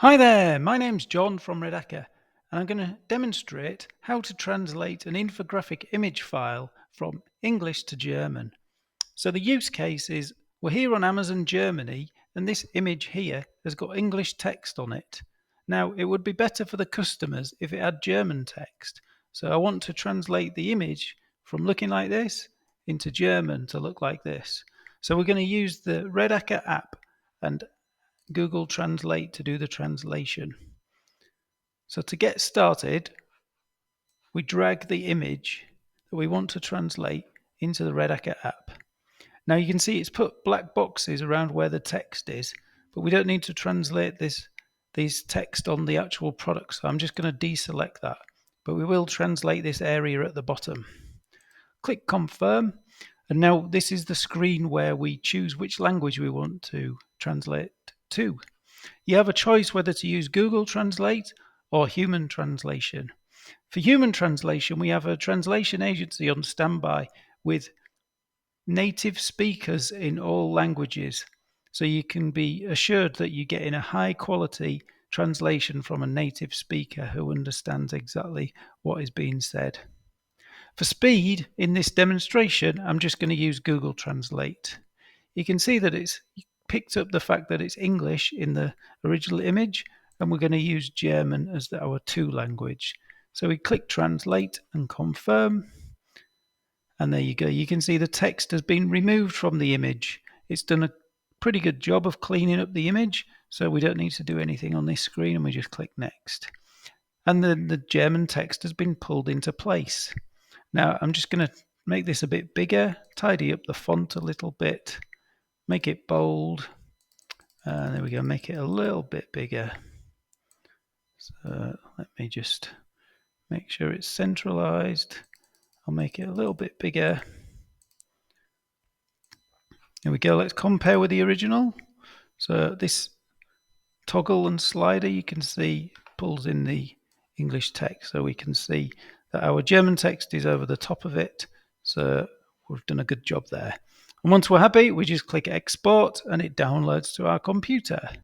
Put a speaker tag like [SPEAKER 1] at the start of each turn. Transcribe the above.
[SPEAKER 1] Hi there, my name's John from Redaka, and I'm going to demonstrate how to translate an infographic image file from English to German. So the use case is we're here on Amazon Germany, and this image here has got English text on it. Now, it would be better for the customers if it had German text. So I want to translate the image from looking like this into German to look like this. So we're going to use the Redaka app and Google Translate to do the translation. So to get started, we drag the image that we want to translate into the redaka app. Now you can see it's put black boxes around where the text is, but we don't need to translate this text on the actual product. So I'm just going to deselect that, but we will translate this area at the bottom. Click confirm, and now this is the screen where we choose which language we want to translate to. You have a choice whether to use Google Translate or human translation. For human translation, we have a translation agency on standby with native speakers in all languages. So you can be assured that you're getting a high quality translation from a native speaker who understands exactly what is being said. For speed, in this demonstration, I'm just going to use Google Translate. You can see that it's picked up the fact that it's English in the original image, and we're going to use German as our to language. So we click Translate and confirm, and there you go. You can see the text has been removed from the image. It's done a pretty good job of cleaning up the image, so we don't need to do anything on this screen, and we just click Next. And then the German text has been pulled into place. Now I'm just going to make this a bit bigger, tidy up the font a little bit, make it bold, and there we go, make it a little bit bigger. So let me just make sure it's centralized. I'll make it a little bit bigger. There we go, let's compare with the original. So this toggle and slider, you can see, pulls in the English text, so we can see that our German text is over the top of it. So we've done a good job there. And once we're happy, we just click export and it downloads to our computer.